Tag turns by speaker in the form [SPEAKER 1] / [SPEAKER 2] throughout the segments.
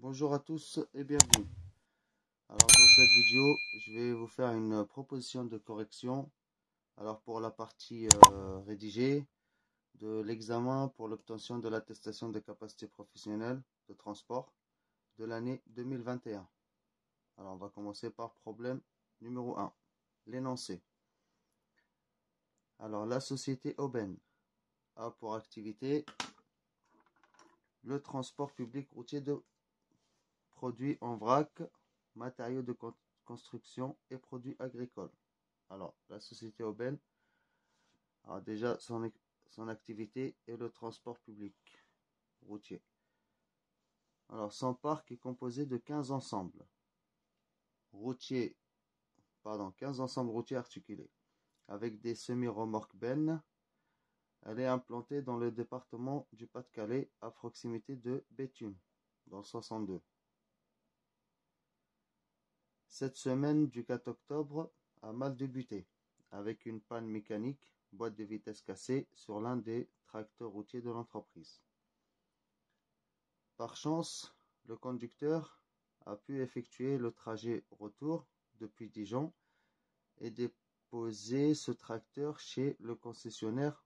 [SPEAKER 1] Bonjour à tous et bienvenue. Alors dans cette vidéo, je vais vous faire une proposition de correction. Alors pour la partie rédigée de l'examen pour l'obtention de l'attestation de capacité professionnelle de transport de l'année 2021. Alors on va commencer par problème numéro 1, l'énoncé. Alors la société Aubaine a pour activité le transport public routier de produits en vrac, matériaux de construction et produits agricoles. Alors, la société Aubaine a déjà son activité est le transport public routier. Alors, son parc est composé de 15 ensembles routiers, 15 ensembles routiers articulés avec des semi-remorques bennes. Elle est implantée dans le département du Pas-de-Calais à proximité de Béthune, dans le 62. Cette semaine du 4 octobre a mal débuté, avec une panne mécanique, boîte de vitesse cassée, sur l'un des tracteurs routiers de l'entreprise. Par chance, le conducteur a pu effectuer le trajet retour depuis Dijon et déposer ce tracteur chez le concessionnaire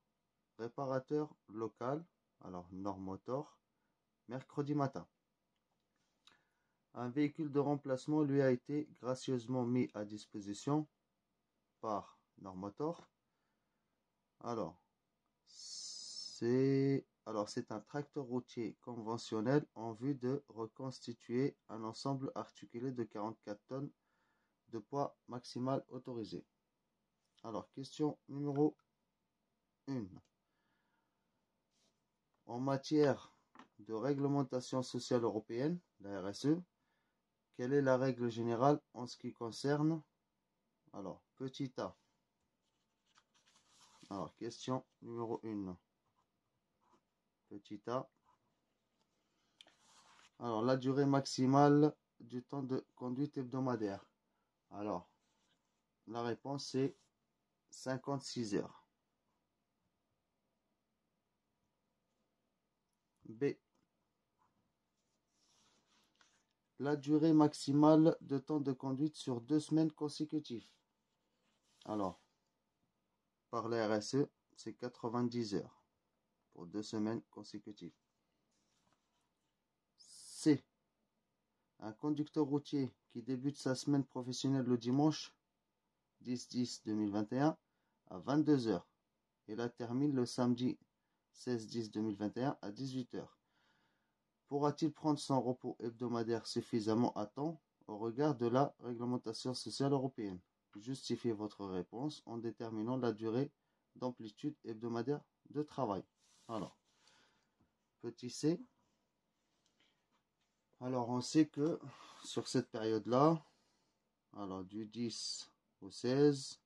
[SPEAKER 1] réparateur local, alors Normotor, mercredi matin. Un véhicule de remplacement lui a été gracieusement mis à disposition par Normotor. Alors, c'est un tracteur routier conventionnel en vue de reconstituer un ensemble articulé de 44 tonnes de poids maximal autorisé. Alors, question numéro 1. En matière de réglementation sociale européenne, la RSE, quelle est la règle générale en ce qui concerne, alors, petit a. Alors, question numéro 1. Petit a. Alors, la durée maximale du temps de conduite hebdomadaire. Alors, la réponse est 56 heures. B. La durée maximale de temps de conduite sur 2 semaines consécutives. Alors, par la RSE, c'est 90 heures pour 2 semaines consécutives. C. Un conducteur routier qui débute sa semaine professionnelle le dimanche 10-10-2021 à 22 heures et la termine le samedi 16-10-2021 à 18 heures. Pourra-t-il prendre son repos hebdomadaire suffisamment à temps au regard de la réglementation sociale européenne? Justifiez votre réponse en déterminant la durée d'amplitude hebdomadaire de travail. Alors, petit c. Alors, on sait que sur cette période-là, alors du 10 au 16,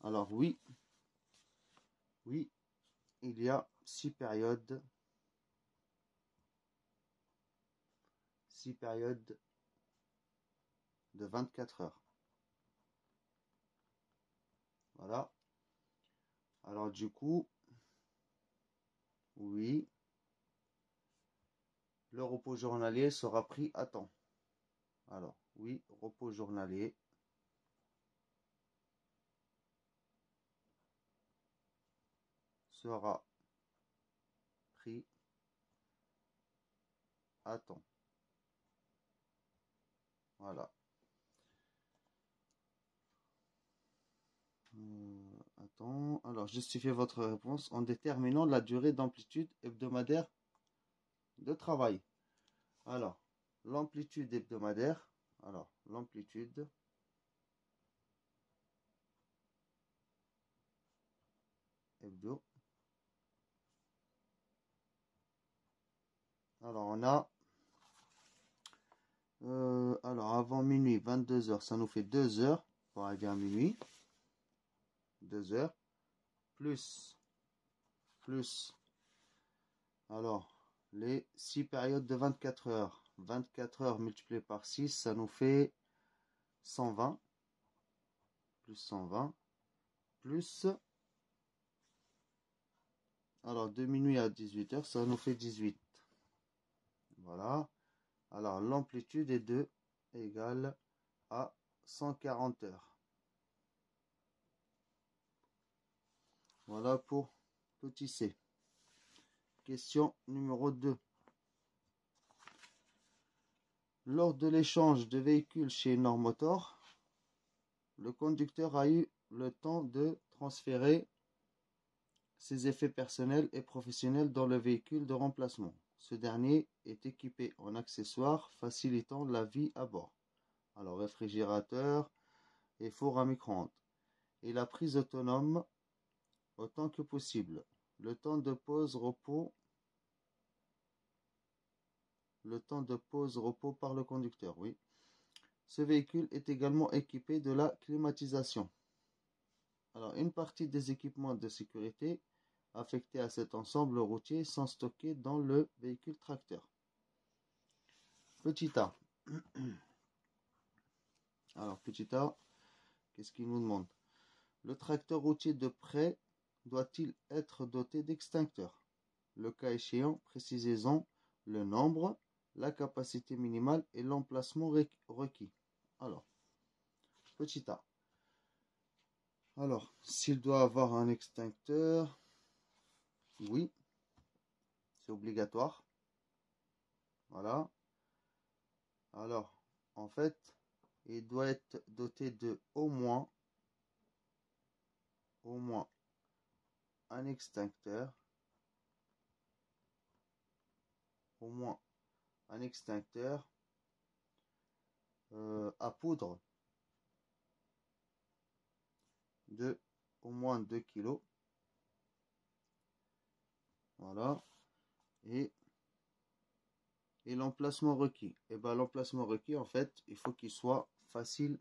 [SPEAKER 1] alors oui, il y a 6 périodes de 24 heures. Voilà. Alors du coup, oui, le repos journalier sera pris à temps. Alors, oui, repos journalier sera pris à temps. Voilà. Attends. Alors, justifiez votre réponse en déterminant la durée d'amplitude hebdomadaire de travail. Alors, l'amplitude hebdomadaire. Alors, l'amplitude hebdo. Alors, on a alors avant minuit, 22 heures, ça nous fait 2 heures pour arriver à minuit. 2 heures plus alors les 6 périodes de 24 heures. 24 heures multiplié par 6, ça nous fait 120 plus 120 plus alors de minuit à 18 heures, ça nous fait 18. Voilà. Alors, l'amplitude est de égale à 140 heures. Voilà pour petit c. Question numéro 2. Lors de l'échange de véhicules chez Normotor, le conducteur a eu le temps de transférer ses effets personnels et professionnels dans le véhicule de remplacement. Ce dernier est équipé en accessoires facilitant la vie à bord. Alors, réfrigérateur et four à micro-ondes. Et la prise autonome autant que possible. Le temps de pause-repos par le conducteur, oui. Ce véhicule est également équipé de la climatisation. Alors, une partie des équipements de sécurité affectés à cet ensemble routier sont stockés dans le véhicule tracteur. Petit a. Alors, petit a, qu'est-ce qu'il nous demande? Le tracteur routier de près doit-il être doté d'extincteurs? Le cas échéant, précisez-en le nombre, la capacité minimale et l'emplacement requis. Alors, petit a. Alors, s'il doit avoir un extincteur, oui, c'est obligatoire. Voilà. Alors, en fait, il doit être doté de au moins un extincteur. Au moins un extincteur à poudre de au moins 2 kg. Voilà. Et l'emplacement requis. Et ben l'emplacement requis, en fait, il faut qu'il soit facile.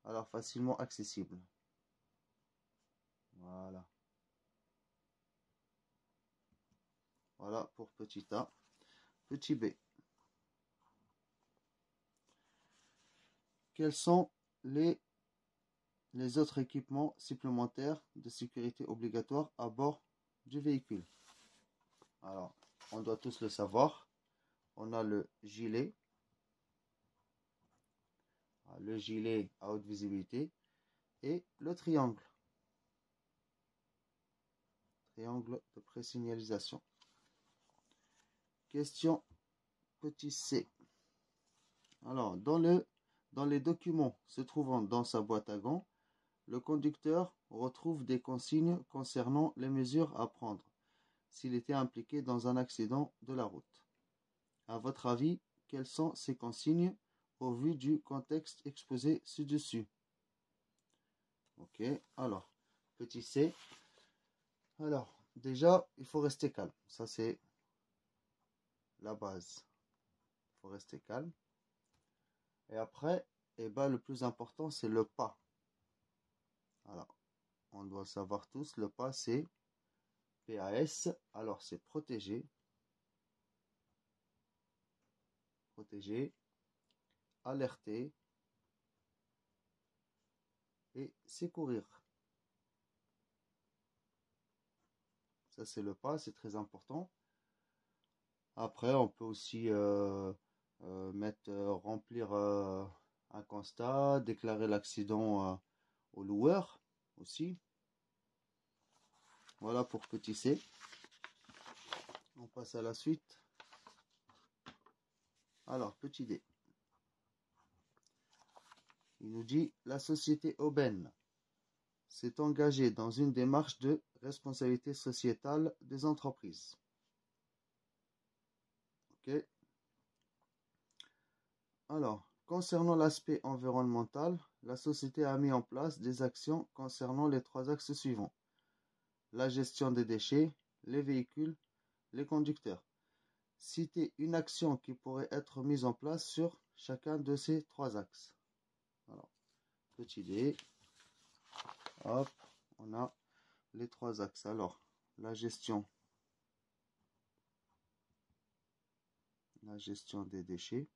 [SPEAKER 1] Alors facilement accessible. Voilà. Voilà pour petit a. Petit b. Quels sont les autres équipements supplémentaires de sécurité obligatoire à bord du véhicule? Alors, on doit tous le savoir. On a le gilet à haute visibilité et le triangle de présignalisation. Question petit c. Alors, dans les documents se trouvant dans sa boîte à gants, le conducteur retrouve des consignes concernant les mesures à prendre s'il était impliqué dans un accident de la route. À votre avis, quelles sont ces consignes au vu du contexte exposé ci-dessus? Ok, alors, petit c. Alors, déjà, il faut rester calme. Ça, c'est la base. Il faut rester calme. Et après, le plus important, c'est le pas. Alors, on doit savoir tous, le pas, c'est PAS. Alors, c'est protéger, alerter et secourir. Ça, c'est le pas, c'est très important. Après, on peut aussi remplir un constat, déclarer l'accident au loueur aussi. Voilà pour petit c. On passe à la suite. Alors, petit d. Il nous dit, la société Aubaine s'est engagée dans une démarche de responsabilité sociétale des entreprises. Ok. Alors, concernant l'aspect environnemental, la société a mis en place des actions concernant les 3 axes suivants. La gestion des déchets, les véhicules, les conducteurs. Citez une action qui pourrait être mise en place sur chacun de ces 3 axes. Alors, petit d. Hop, on a les 3 axes. Alors, la gestion des déchets.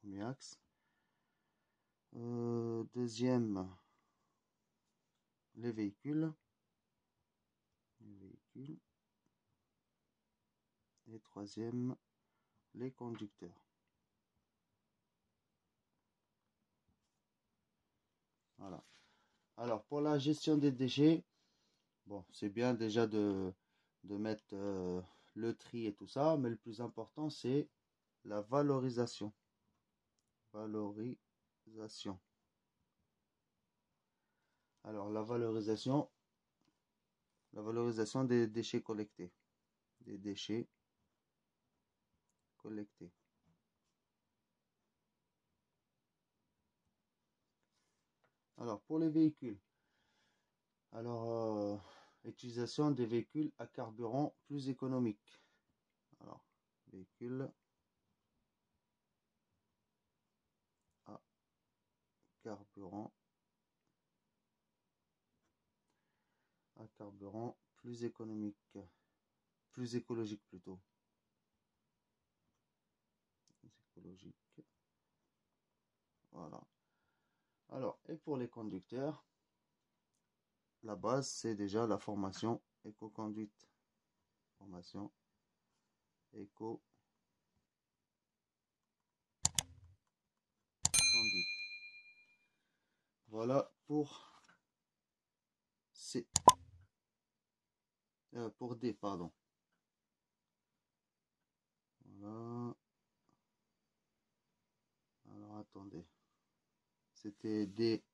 [SPEAKER 1] Premier axe. Deuxième, les véhicules. véhicules. Et troisième, les conducteurs. Voilà. Alors, pour la gestion des déchets, bon, c'est bien déjà de mettre le tri et tout ça, mais le plus important, c'est la valorisation. Valorisation. Alors, la valorisation des déchets collectés. Des déchets collectés. Alors, pour les véhicules. Alors, utilisation des véhicules à carburant plus économique. Alors, véhicules à carburant plus économique, plus écologique plutôt. Écologique. Voilà. Alors, et pour les conducteurs, la base, c'est déjà la formation éco-conduite. Formation éco-conduite. Voilà pour C. Pour D, pardon. Voilà. Alors, attendez. C'était D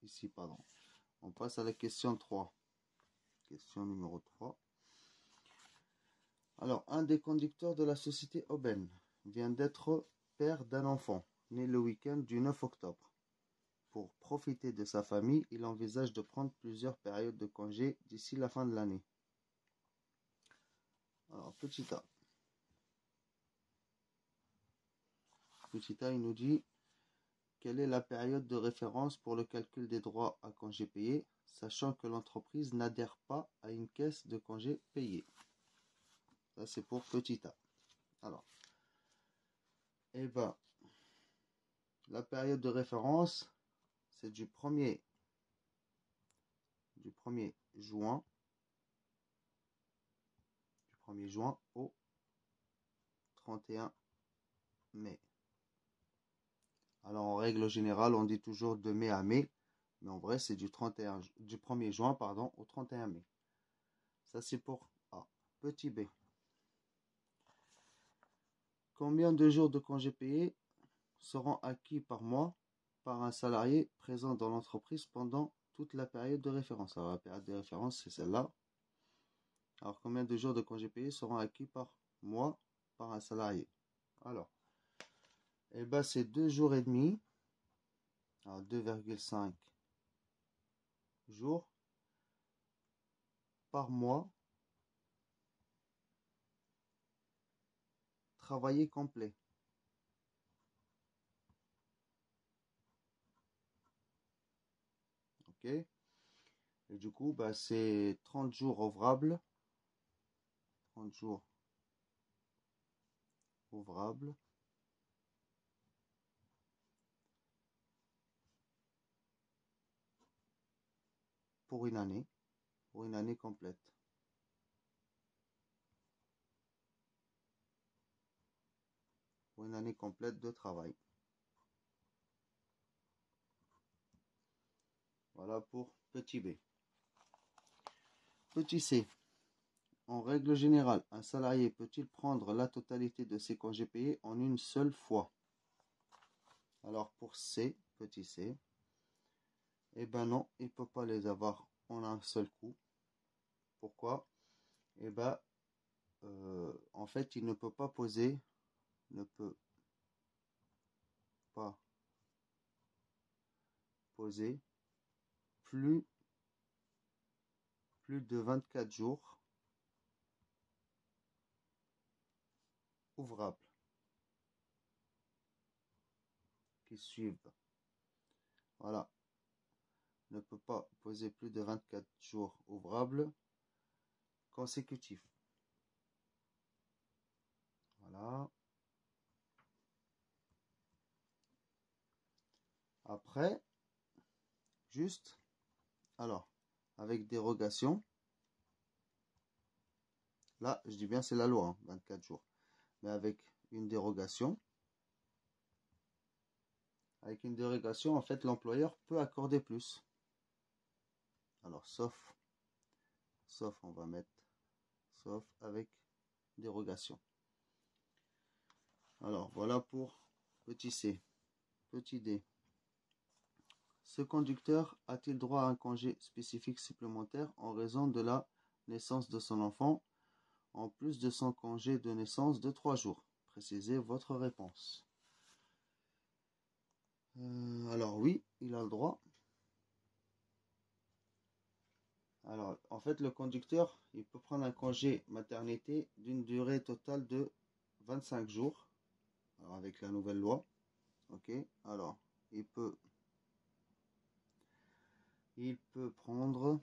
[SPEAKER 1] ici, pardon. On passe à la question 3. Question numéro 3. Alors, un des conducteurs de la société Aubaine vient d'être père d'un enfant, né le week-end du 9 octobre. Pour profiter de sa famille, il envisage de prendre plusieurs périodes de congé d'ici la fin de l'année. Alors, petit A. Petit A, il nous dit quelle est la période de référence pour le calcul des droits à congés payés, sachant que l'entreprise n'adhère pas à une caisse de congés payés. Ça, c'est pour petit A. Alors, eh ben, la période de référence, c'est du 1er juin au 31 mai. Alors en règle générale, on dit toujours de mai à mai, mais en vrai c'est du 1er juin au 31 mai. Ça c'est pour A. Petit B. Combien de jours de congés payés seront acquis par mois par un salarié présent dans l'entreprise pendant toute la période de référence? Alors la période de référence, c'est celle-là. Alors combien de jours de congés payés seront acquis par mois par un salarié? Alors, eh ben c'est 2 jours et demi. Alors 2,5 jours par mois travaillé complet. Ok. Et du coup, bah, c'est 30 jours ouvrables. 30 jours ouvrables. Pour une année complète. Pour une année complète de travail. Voilà pour petit B. Petit C. En règle générale, un salarié peut-il prendre la totalité de ses congés payés en une seule fois? Alors pour C, petit C, eh ben non, il ne peut pas les avoir en un seul coup. Pourquoi? Eh ben, en fait, il ne peut pas poser plus de 24 jours ouvrables qui suivent. Voilà. Ne peut pas poser plus de 24 jours ouvrables consécutifs. Voilà. Après, juste, alors, avec dérogation, Là, je dis bien, c'est la loi, hein, 24 jours. Mais avec une dérogation, en fait, l'employeur peut accorder plus. Alors, sauf, on va mettre, sauf avec dérogation. Alors, voilà pour petit c. Petit d. Ce conducteur a-t-il droit à un congé spécifique supplémentaire en raison de la naissance de son enfant, en plus de son congé de naissance de 3 jours? Précisez votre réponse. Alors oui, il a le droit. Alors, en fait, le conducteur, il peut prendre un congé maternité d'une durée totale de 25 jours. Alors, avec la nouvelle loi. Ok. Alors, il peut prendre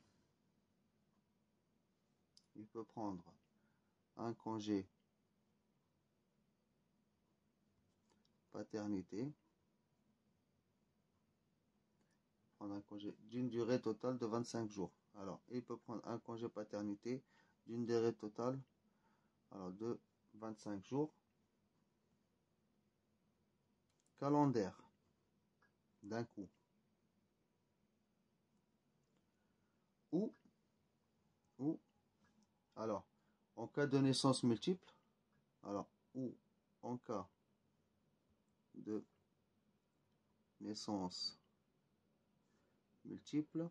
[SPEAKER 1] un congé paternité. Prendre un congé d'une durée totale de 25 jours. Alors, il peut prendre un congé paternité d'une durée totale de 25 jours calendaire d'un coup. Ou, alors, en cas de naissance multiple, ou en cas de naissance multiple,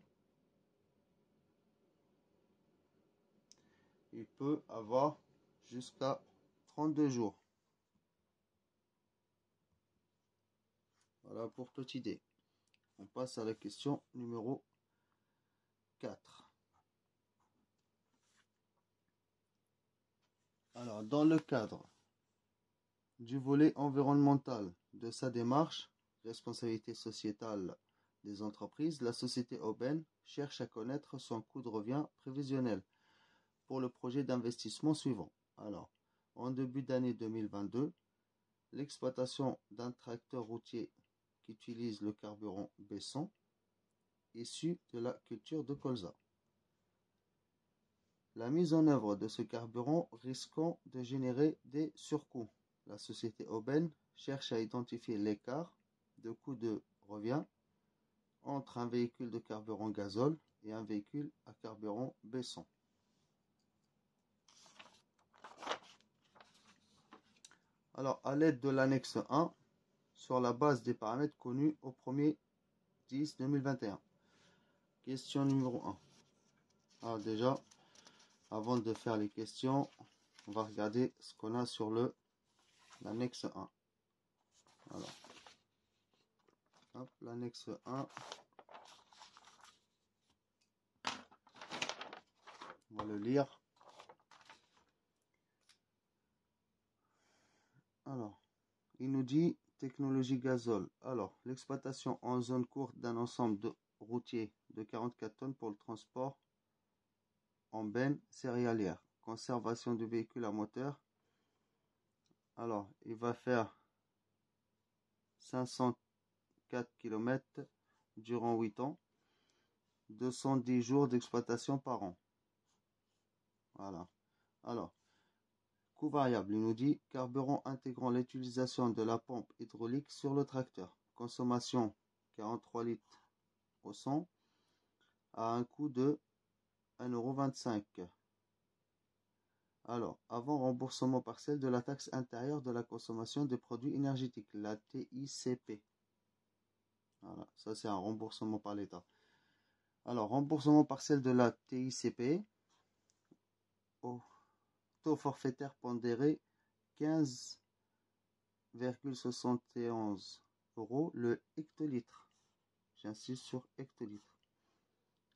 [SPEAKER 1] il peut avoir jusqu'à 32 jours. Voilà pour petit d. On passe à la question numéro 4. Alors, dans le cadre du volet environnemental de sa démarche, responsabilité sociétale des entreprises, la société Aubaine cherche à connaître son coût de revient prévisionnel pour le projet d'investissement suivant. Alors, en début d'année 2022, l'exploitation d'un tracteur routier qui utilise le carburant Besson issu de la culture de colza. La mise en œuvre de ce carburant risquant de générer des surcoûts. La société Aubaine cherche à identifier l'écart de coût de revient entre un véhicule de carburant gazole et un véhicule à carburant Besson. Alors, à l'aide de l'annexe 1, sur la base des paramètres connus au 1er 10-2021. Question numéro 1. Alors déjà, avant de faire les questions, on va regarder ce qu'on a sur l'annexe 1. Alors, hop, l'annexe 1. On va le lire. Alors, il nous dit technologie gazole. Alors, l'exploitation en zone courte d'un ensemble de routier de 44 tonnes pour le transport en benne céréalière. Conservation du véhicule à moteur. Alors, il va faire 504 km durant 8 ans. 210 jours d'exploitation par an. Voilà. Alors, coût variable, il nous dit carburant intégrant l'utilisation de la pompe hydraulique sur le tracteur. Consommation 43 litres au 100 à un coût de 1,25 €. Alors, avant remboursement partiel de la taxe intérieure de la consommation des produits énergétiques, la TICP. Voilà, ça c'est un remboursement par l'État. Alors, remboursement partiel de la TICP au taux forfaitaire pondéré 15,71 € le hectolitre. J'insiste sur hectolitre.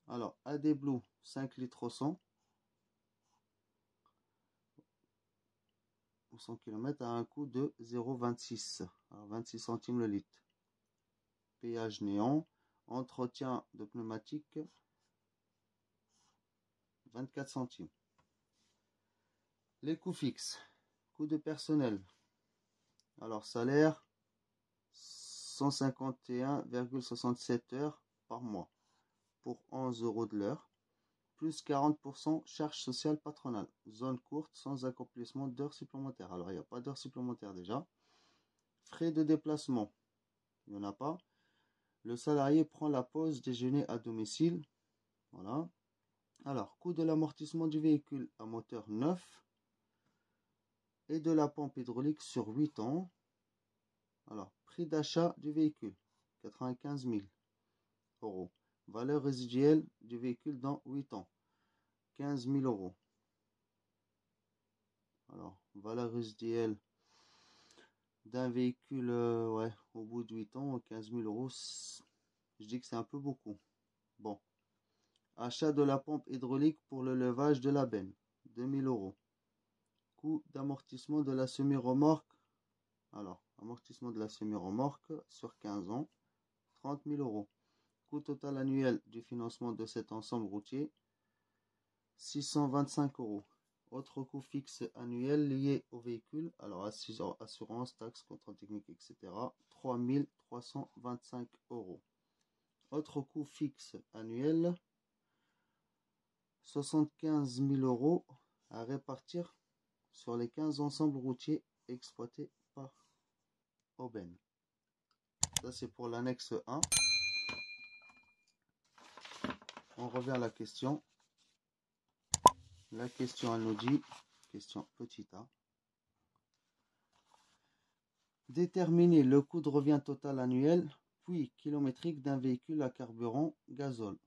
[SPEAKER 1] Alors, AD Blue 5 litres au 100 km à un coût de 0,26. Alors 26 centimes le litre. Péage néant. Entretien de pneumatique 24 centimes. Les coûts fixes. Coût de personnel. Alors salaire 151,67 heures par mois pour 11 € de l'heure, plus 40% charge sociale patronale. Zone courte sans accomplissement d'heures supplémentaires. Alors, il n'y a pas d'heures supplémentaires déjà. Frais de déplacement. Il n'y en a pas. Le salarié prend la pause déjeuner à domicile. Voilà. Alors, coût de l'amortissement du véhicule à moteur neuf et de la pompe hydraulique sur 8 ans. Alors, prix d'achat du véhicule, 95 000 euros. Valeur résiduelle du véhicule dans 8 ans, 15 000 euros. Alors, valeur résiduelle d'un véhicule au bout de 8 ans, 15 000 euros, je dis que c'est un peu beaucoup. Bon. Achat de la pompe hydraulique pour le levage de la benne, 2 000 euros. Coût d'amortissement de la semi-remorque. Alors, amortissement de la semi-remorque sur 15 ans, 30 000 euros. Coût total annuel du financement de cet ensemble routier, 625 euros. Autre coût fixe annuel lié au véhicule, alors assurance, taxes, contrôle technique, etc. 3 325 euros. Autre coût fixe annuel, 75 000 euros à répartir sur les 15 ensembles routiers exploités par Aubaine. Ça, c'est pour l'annexe 1. On revient à la question. La question, elle nous dit, question petit a. Déterminer le coût de revient total annuel, puis kilométrique d'un véhicule à carburant gazole.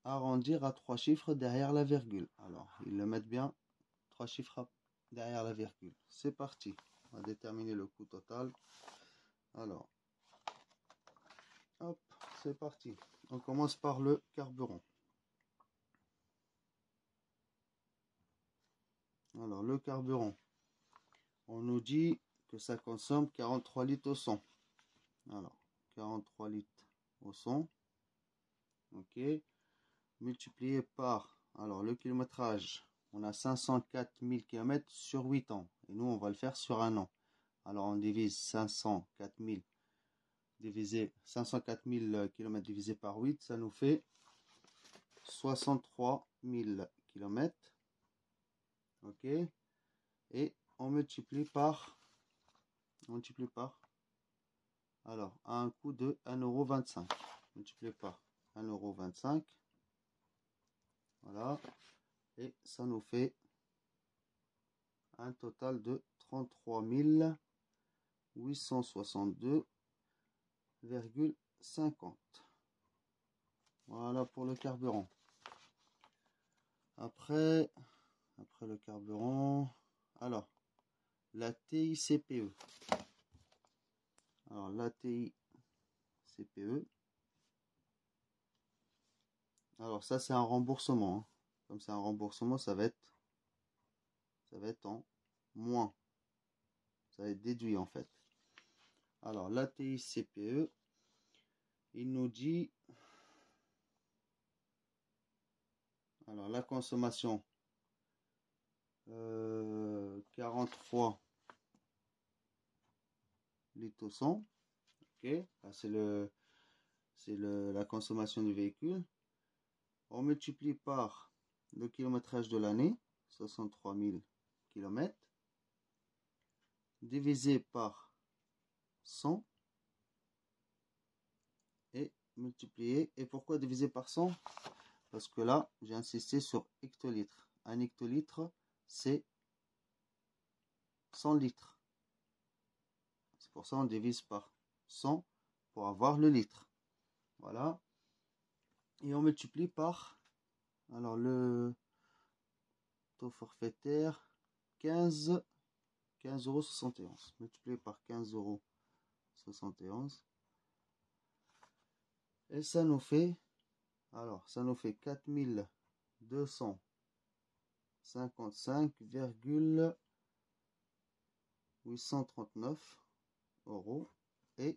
[SPEAKER 1] Arrondir à 3 chiffres derrière la virgule. Alors, ils le mettent bien, 3 chiffres derrière la virgule. C'est parti. On va déterminer le coût total. Alors, hop, c'est parti. On commence par le carburant. Alors, le carburant, on nous dit que ça consomme 43 litres au 100. Alors, 43 litres au 100. Ok. Multiplié par, alors le kilométrage, on a 504 000 km sur 8 ans. Et nous, on va le faire sur un an. Alors, on divise 504 000 km divisé par 8, ça nous fait 63 000 km. Ok. Et on multiplie par, alors, à un coût de 1,25 €. Multiplié par 1,25 €. Voilà. Et ça nous fait un total de 33 862,50. Voilà pour le carburant. Après le carburant, alors la TICPE. Alors la TICPE. Alors ça c'est un remboursement. Hein. Comme c'est un remboursement, ça va être en moins. Ça va être déduit en fait. Alors la TICPE, il nous dit, alors la consommation, 43 litres au 100. Ok, c'est la consommation du véhicule. On multiplie par le kilométrage de l'année, 63 000 km, divisé par 100 et multiplié. Et pourquoi diviser par 100? Parce que là, j'ai insisté sur hectolitres. Un hectolitre, c'est 100 litres. C'est pour ça qu'on divise par 100 pour avoir le litre. Voilà. Et on multiplie par, alors le taux forfaitaire, 15,71 €. Multiplié par 15,71 €. Et ça nous fait, alors, ça nous fait 4255,839 €. Et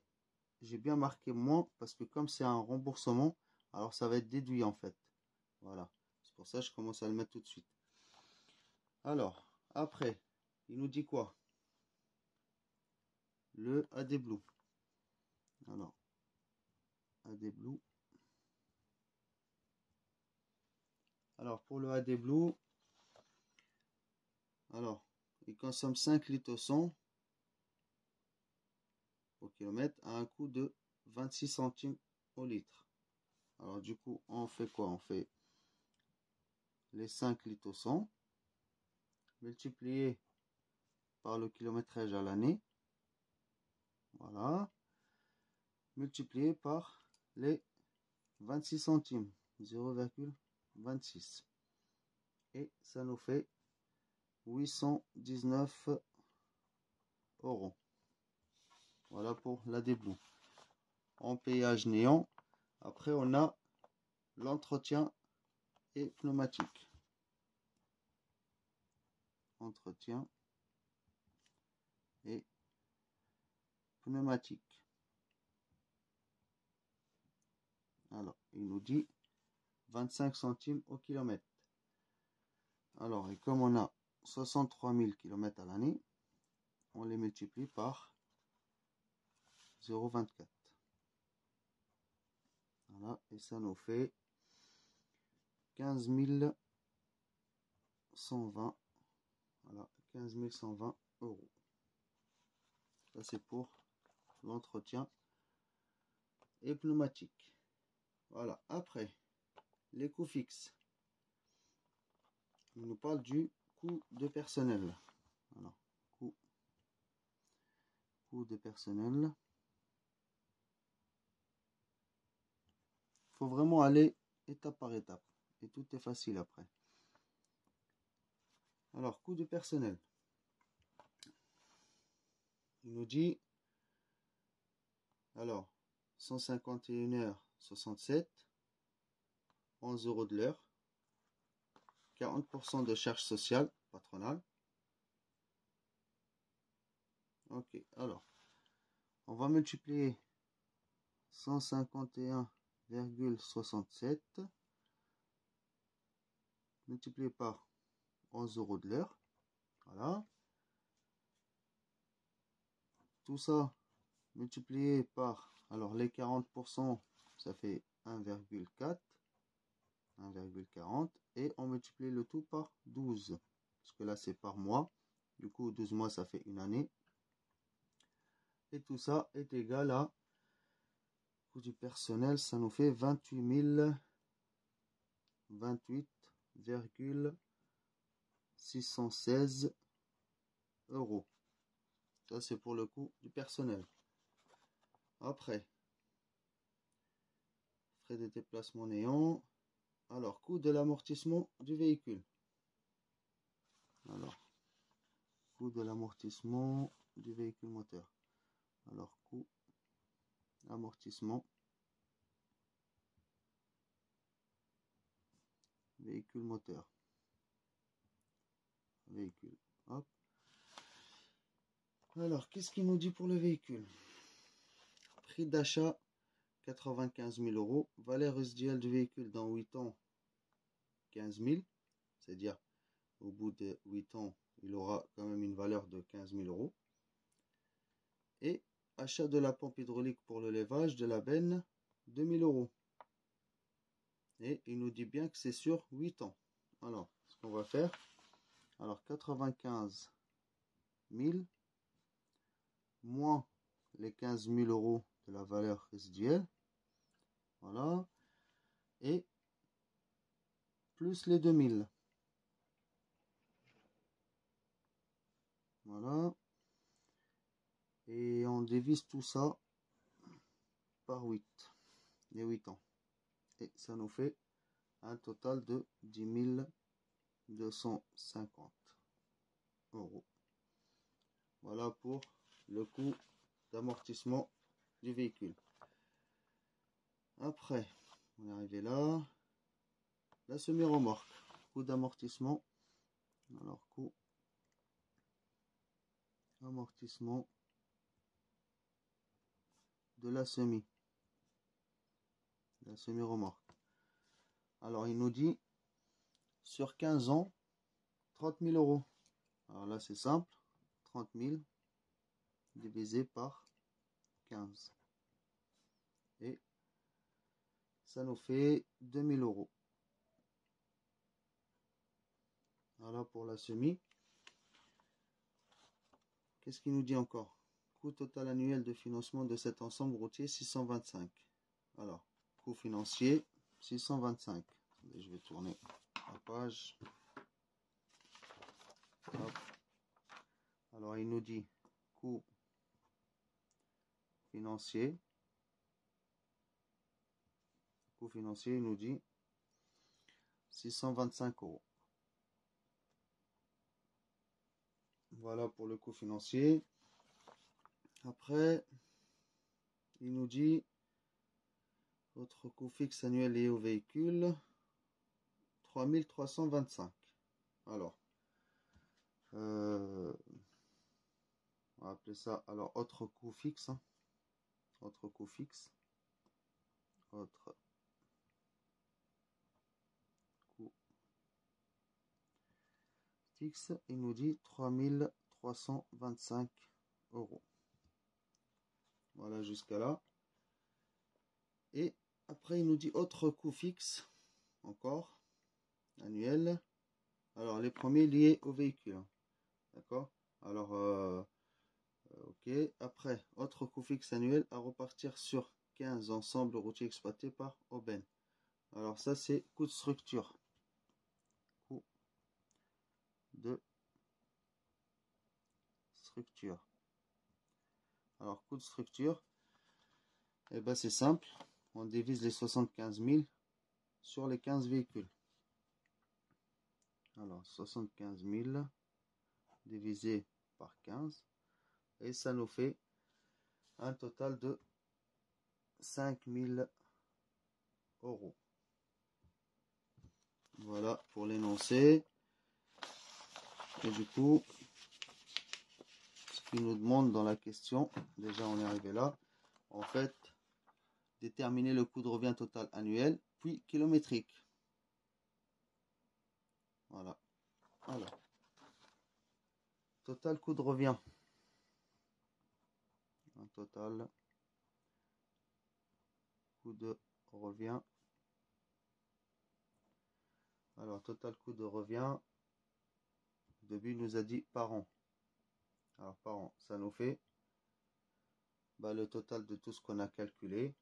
[SPEAKER 1] j'ai bien marqué moins parce que comme c'est un remboursement, alors ça va être déduit en fait. Voilà. C'est pour ça que je commence à le mettre tout de suite. Alors, après, il nous dit quoi? Le AD Blue. Alors, AD Blue. Alors, pour le AD Blue, alors, il consomme 5 litres au 100 au kilomètre à un coût de 26 centimes au litre. Alors, du coup, on fait quoi? On fait les 5 litres au 100 multiplié par le kilométrage à l'année. Voilà. Multiplié par les 26 centimes. 0,26. Et ça nous fait 819 euros. Voilà pour l'AD Blue. En péage néant. Après, on a l'entretien et pneumatique. Entretien et pneumatique. Alors, il nous dit 25 centimes au kilomètre. Alors, et comme on a 63 000 km à l'année, on les multiplie par 0,24. Voilà, et ça nous fait 15 120. Voilà, 15 120 euros. Ça, c'est pour l'entretien et pneumatique. Voilà, après, les coûts fixes. On nous parle du coût de personnel. Alors, coût de personnel. Il faut vraiment aller étape par étape. Et tout est facile après. Alors, coût de personnel. Il nous dit, alors, 151h67, 11 euros de l'heure, 40% de charges sociales patronales. Ok, alors, on va multiplier 151,67 multiplié par 11 euros de l'heure. Voilà. Tout ça multiplié par, alors les 40%, ça fait 1,4, 1,40. Et on multiplie le tout par 12. Parce que là, c'est par mois. Du coup, 12 mois, ça fait une année. Et tout ça est égal à coût du personnel, ça nous fait 28,616 euros. Ça, c'est pour le coût du personnel. Après, frais de déplacement néant. Alors, coût de l'amortissement du véhicule. Alors, coût de l'amortissement du véhicule moteur. Alors, coût amortissement véhicule moteur. Véhicule. Hop. Alors, qu'est-ce qu'il nous dit pour le véhicule? Prix d'achat 95 000 euros. Valeur résiduelle du véhicule dans 8 ans 15 000. C'est-à-dire, au bout de 8 ans, il aura quand même une valeur de 15 000 euros. Et achat de la pompe hydraulique pour le levage de la benne 2 000 euros. Et il nous dit bien que c'est sur 8 ans. Alors, ce qu'on va faire, alors 95 000 moins les 15 000 euros de la valeur résiduelle. Voilà. Et plus les 2000. Voilà. Et on divise tout ça par 8. Les 8 ans. Et ça nous fait un total de 10 250 euros. Voilà pour le coût d'amortissement du véhicule. Après, on est arrivé là. La semi-remorque. Coût d'amortissement. Alors, coût amortissement de la semi-remorque. Alors, il nous dit sur 15 ans, 30 000 euros. Alors là, c'est simple. 30 000 divisé par 15. Et ça nous fait 2 000 euros. Voilà pour la semi. Qu'est-ce qu'il nous dit encore? Coût total annuel de financement de cet ensemble routier 625. Alors, coût financier 625. Attendez, je vais tourner la page. Hop. Alors, il nous dit coût financier. Coût financier, il nous dit 625 euros. Voilà pour le coût financier. Après, il nous dit votre coût fixe annuel lié au véhicule 3325. Alors, on va appeler ça alors autre coût fixe. Hein. Autre coût fixe. Autre coût fixe. Il nous dit 3325 euros. Voilà jusqu'à là. Et après, il nous dit autre coût fixe. Encore. Annuel. Alors, les premiers liés au véhicule. D'accord. Alors, ok. Après, autre coût fixe annuel à repartir sur 15 ensembles routiers exploités par Aubaine. Alors, ça, c'est coût de structure. Coût de structure. Alors, coût de structure, eh ben, c'est simple. On divise les 75 000 sur les 15 véhicules. Alors, 75 000 divisé par 15. Et ça nous fait un total de 5 000 euros. Voilà pour l'énoncé. Et du coup, ce qu'il nous demande dans la question, déjà on est arrivé là, en fait, déterminer le coût de revient total annuel, puis kilométrique. Voilà. Alors, total coût de revient. Un total coût de revient. Alors, total coût de revient. Au début, il nous a dit par an. Alors, par an, ça nous fait le total de tout ce qu'on a calculé.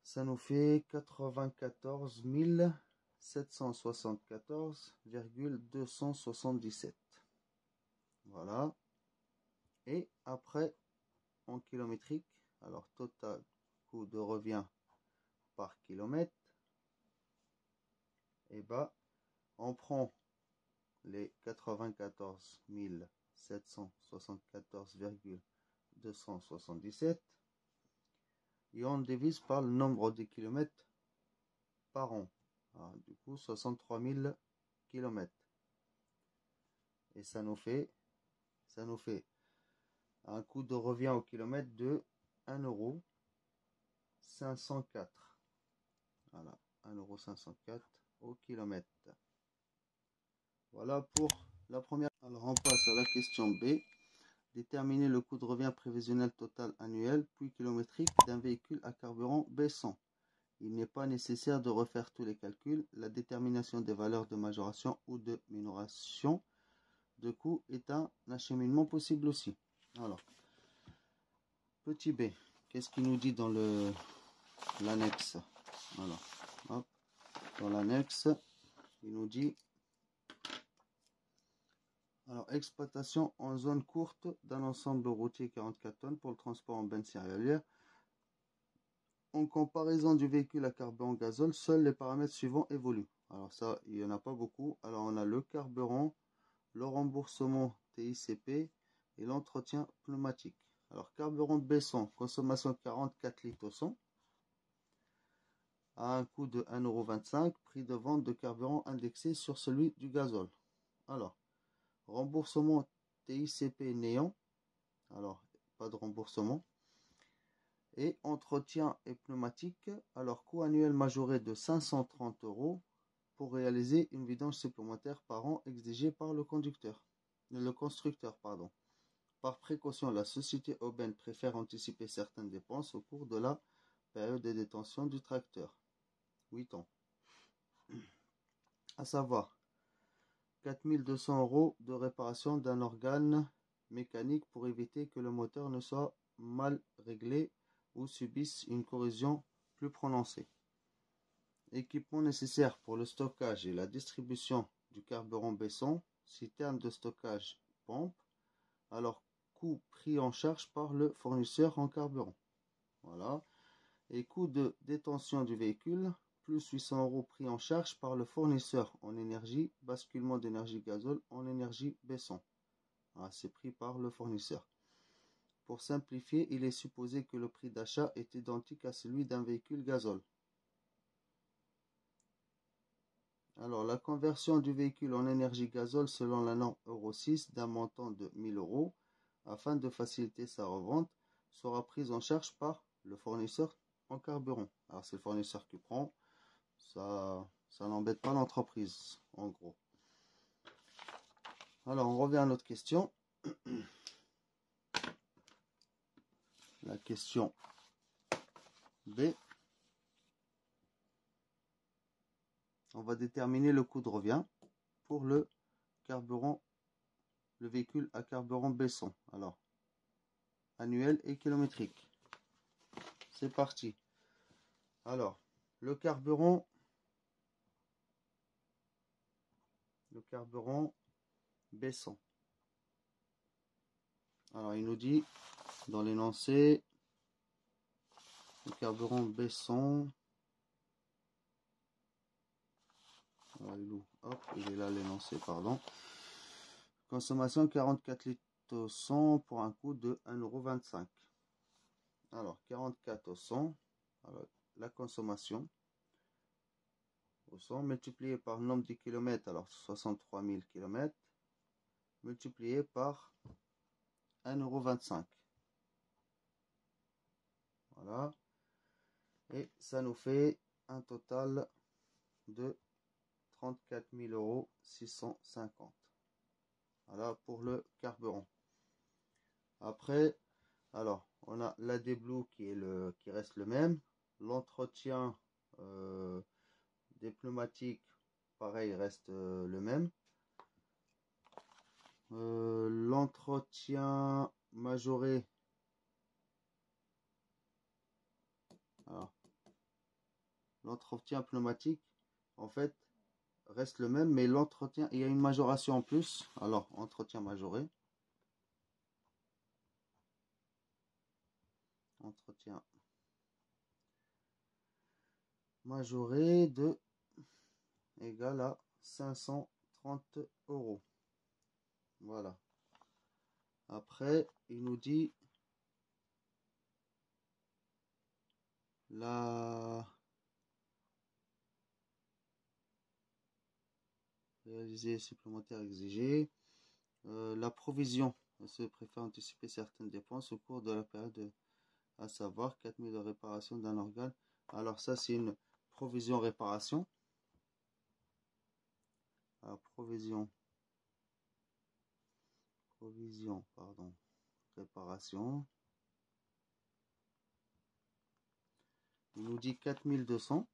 [SPEAKER 1] Ça nous fait 94 774,277. Voilà. Et après, en kilométrique, alors total coût de revient par kilomètre, et on prend les 94 774,277 et on divise par le nombre de kilomètres par an. Alors, du coup, 63 000 kilomètres. Et ça nous fait un coût de revient au kilomètre de 1,504 €. Voilà, 1,504 € au kilomètre. Voilà pour la première. Alors on passe à la question B. Déterminer le coût de revient prévisionnel total annuel puis kilométrique d'un véhicule à carburant baissant. Il n'est pas nécessaire de refaire tous les calculs. La détermination des valeurs de majoration ou de minoration de coût est un acheminement possible aussi. Alors, petit b, qu'est-ce qu'il nous dit dans l'annexe? Alors, hop, dans l'annexe, il nous dit alors exploitation en zone courte d'un ensemble routier 44 tonnes pour le transport en benne céréalière. En comparaison du véhicule à carburant gazole, seuls les paramètres suivants évoluent. Alors ça, il n'y en a pas beaucoup. Alors on a le carburant, le remboursement TICP et l'entretien pneumatique. Alors carburant baissant, consommation 44 litres au 100 à un coût de 1,25 €, prix de vente de carburant indexé sur celui du gazole. Alors, remboursement TICP néant, alors pas de remboursement. Et entretien et pneumatique, alors coût annuel majoré de 530 € pour réaliser une vidange supplémentaire par an exigée par le constructeur. Par précaution, la société Aubaine préfère anticiper certaines dépenses au cours de la période de détention du tracteur. 8 ans. À savoir, 4200 € de réparation d'un organe mécanique pour éviter que le moteur ne soit mal réglé ou subisse une corrosion plus prononcée. Équipement nécessaire pour le stockage et la distribution du carburant Besson, citerne de stockage, pompe, alors coût pris en charge par le fournisseur en carburant. Voilà. Et coût de détention du véhicule, plus 800 € pris en charge par le fournisseur en énergie, basculement d'énergie gazole en énergie Besson. C'est pris par le fournisseur. Pour simplifier, il est supposé que le prix d'achat est identique à celui d'un véhicule gazole. Alors, la conversion du véhicule en énergie gazole selon la norme Euro 6 d'un montant de 1000 €, afin de faciliter sa revente, sera prise en charge par le fournisseur en carburant. Alors, c'est le fournisseur qui prend, ça n'embête pas l'entreprise, en gros. Alors, on revient à notre question. La question B. On va déterminer le coût de revient pour le carburant, le véhicule à carburant Besson. Alors, annuel et kilométrique. C'est parti. Alors, le carburant Besson. Alors, il nous dit dans l'énoncé, le carburant Besson. Hop, il est là l'énoncé, pardon. Consommation 44 litres au 100 pour un coût de 1,25 €. Alors, 44 au 100, alors, la consommation au 100 multiplié par le nombre de kilomètres, alors 63 000 km, multiplié par 1,25 €. Voilà. Et ça nous fait un total de 34 650 €. Voilà pour le carburant. Après, alors, on a l'AdBlue qui reste le même. L'entretien des pneumatiques, pareil, reste le même. L'entretien majoré. Alors, l'entretien pneumatique, en fait, reste le même, mais l'entretien, il y a une majoration en plus. Alors, entretien majoré. Entretien majoré de égal à 530 €. Voilà. Après, il nous dit la réaliser supplémentaire exigée. La provision se préfère anticiper certaines dépenses au cours de la période, à savoir 4000 € de réparation d'un organe. Alors ça, c'est une provision réparation. Alors, provision, pardon, réparation. Il nous dit 4200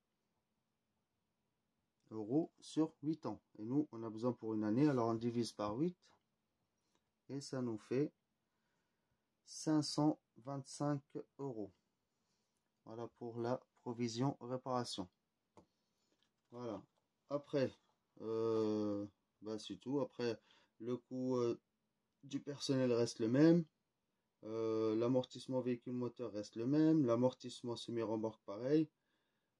[SPEAKER 1] € sur 8 ans. Et nous, on a besoin pour une année. Alors, on divise par 8. Et ça nous fait 525 €. Voilà pour la provision réparation. Voilà. Après, c'est tout. Après, le coût du personnel reste le même. L'amortissement véhicule moteur reste le même. L'amortissement semi-remorque pareil.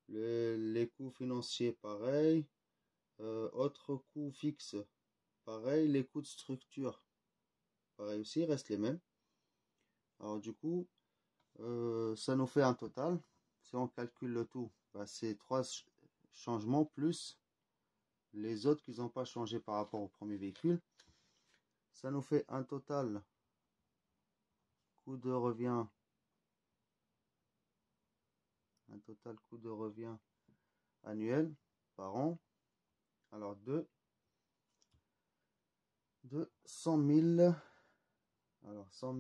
[SPEAKER 1] Les coûts financiers pareil. Autres coûts fixes pareil. Les coûts de structure pareil aussi, restent les mêmes. Alors du coup, ça nous fait un total. Si on calcule le tout, c'est 3 changements plus les autres qui n'ont pas changé par rapport au premier véhicule. Ça nous fait un total coût de revient. Annuel par an. Alors de 100 000. Alors 100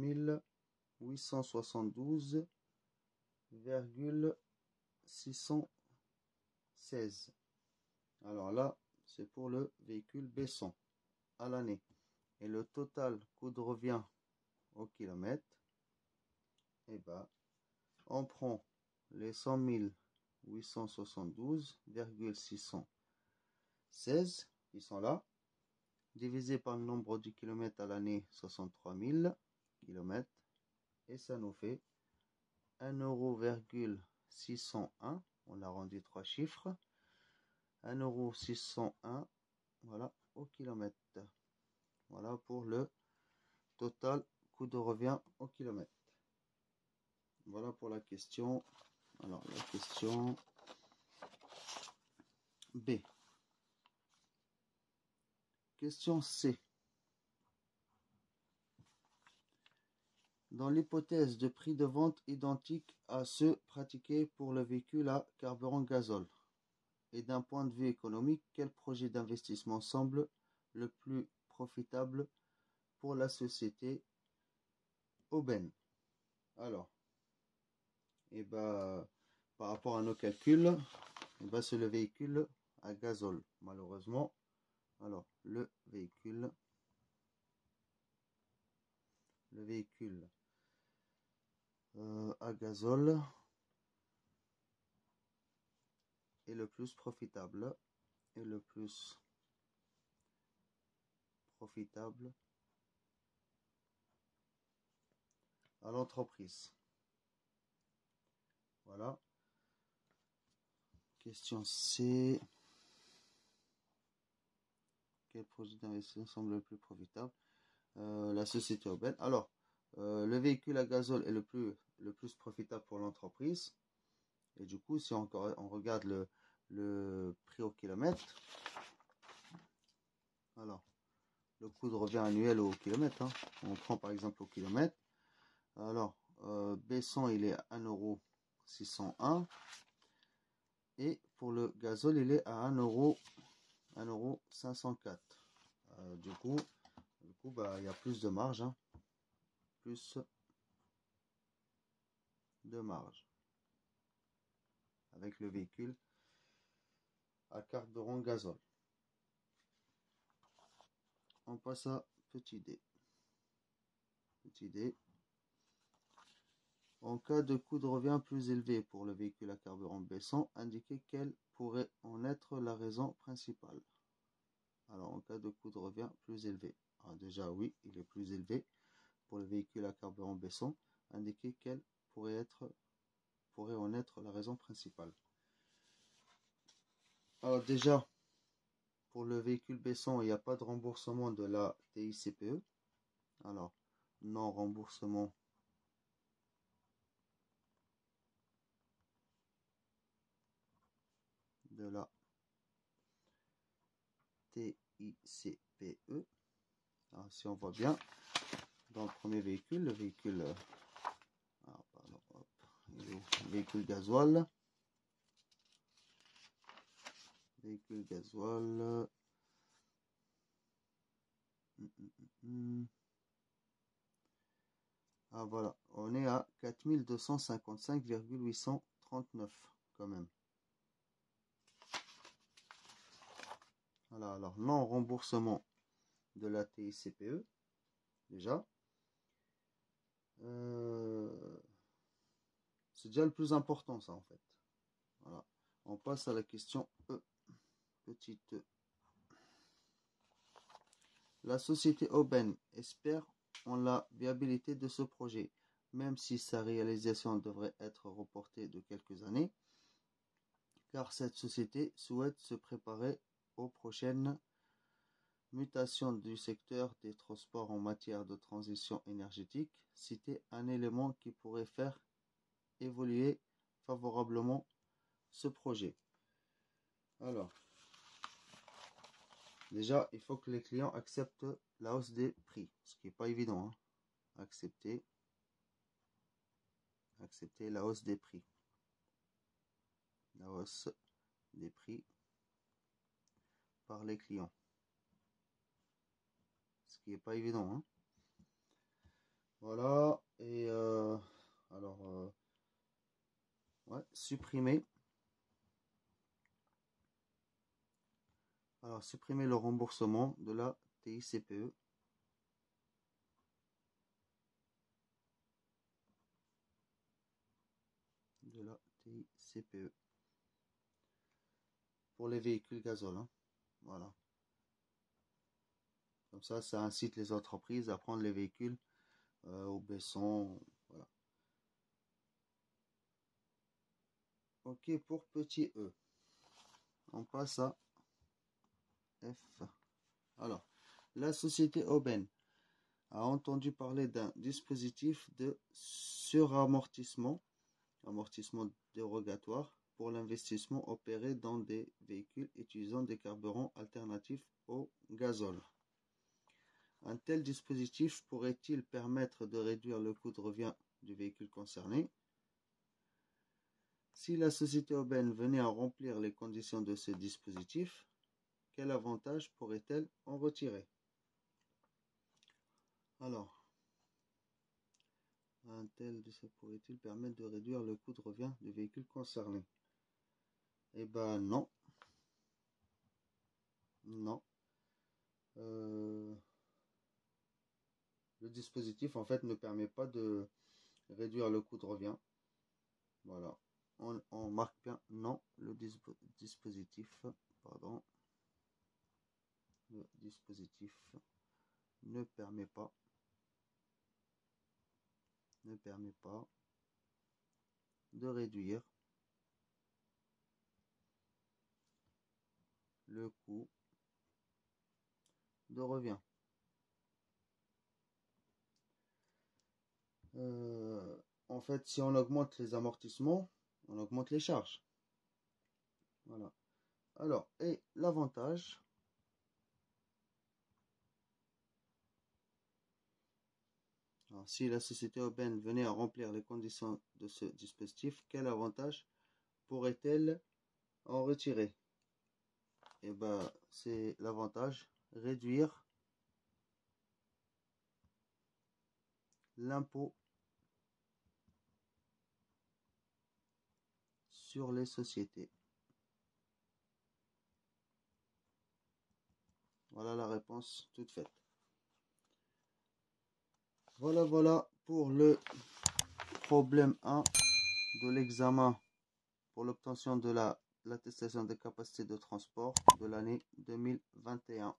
[SPEAKER 1] 872,616. Alors là, c'est pour le véhicule Besson. à l'année et le total coût de revient au kilomètre, et ben, on prend les 100 872,616 qui sont là, divisé par le nombre de kilomètres à l'année, 63 000 kilomètres, et ça nous fait 1,601 €. On a rendu 3 chiffres. 1,601 €, voilà, au kilomètre. Voilà pour le total coût de revient au kilomètre. Voilà pour la question. Alors, la question B. Question C. Dans l'hypothèse de prix de vente identique à ceux pratiqués pour le véhicule à carburant gazole, et d'un point de vue économique, quel projet d'investissement semble le plus profitable pour la société Aubaine? Alors, par rapport à nos calculs, c'est le véhicule à gazole, malheureusement. Alors, le véhicule à gazole est le plus profitable à l'entreprise. Voilà. Question C. Quel projet d'investissement semble le plus profitable? La société Aubaine. Alors, le véhicule à gazole est le plus profitable pour l'entreprise. Et du coup, si on regarde le prix au kilomètre, alors, le coût de revient annuel au kilomètre, hein. On prend par exemple au kilomètre. Alors, B100, il est à 1,601 €. Et pour le gazole, il est à 1,504 €. Du coup, il y a plus de marge, hein. Plus de marge avec le véhicule à carburant gazole. On passe à petit d. Petit d. En cas de coût de revient plus élevé pour le véhicule à carburant B100, indiquez quelle pourrait en être la raison principale. Alors, en cas de coût de revient plus élevé. Alors déjà, oui, il est plus élevé pour le véhicule à carburant B100. Indiquez quelle pourrait en être la raison principale. Alors déjà, pour le véhicule B100, il n'y a pas de remboursement de la TICPE. Alors, non remboursement de la TICPE. Alors, si on voit bien, dans le premier véhicule, le véhicule gasoil. Véhicule gasoil. Ah voilà, on est à 4255,839 quand même. Voilà, alors non remboursement de la TICPE, déjà. C'est déjà le plus important, ça, en fait. Voilà. On passe à la question E. Petite E. La société Aubaine espère en la viabilité de ce projet, même si sa réalisation devrait être reportée de quelques années, car cette société souhaite se préparer aux prochaines mutations du secteur des transports en matière de transition énergétique. Citer un élément qui pourrait faire évoluer favorablement ce projet. Alors, déjà, il faut que les clients acceptent la hausse des prix, ce qui n'est pas évident, hein. Accepter la hausse des prix. La hausse des prix par les clients. Ce qui n'est pas évident, hein. Voilà, et supprimer. Alors, supprimer le remboursement de la TICPE. De la TICPE. Pour les véhicules gazole. Hein. Voilà. Comme ça incite les entreprises à prendre les véhicules au baisson. Voilà. Ok, pour petit e. On passe à F. Alors, la société Aubaine a entendu parler d'un dispositif de suramortissement, amortissement dérogatoire pour l'investissement opéré dans des véhicules utilisant des carburants alternatifs au gazole. Un tel dispositif pourrait-il permettre de réduire le coût de revient du véhicule concerné? Si la société Aubaine venait à remplir les conditions de ce dispositif, quel avantage pourrait-elle en retirer? Alors, un tel pourrait-il permettre de réduire le coût de revient du véhicule concerné? Eh ben non. Non. Le dispositif en fait ne permet pas de réduire le coût de revient. Voilà. On marque bien non, le dispositif, pardon. Le dispositif ne permet pas de réduire le coût de revient. En fait, si on augmente les amortissements, on augmente les charges. Voilà. Alors, et l'avantage, si la société Aubaine venait à remplir les conditions de ce dispositif, quel avantage pourrait-elle en retirer? Eh ben, c'est l'avantage, réduire l'impôt sur les sociétés. Voilà la réponse toute faite. Voilà pour le problème 1 de l'examen pour l'obtention de l'attestation de capacité de transport de l'année 2021.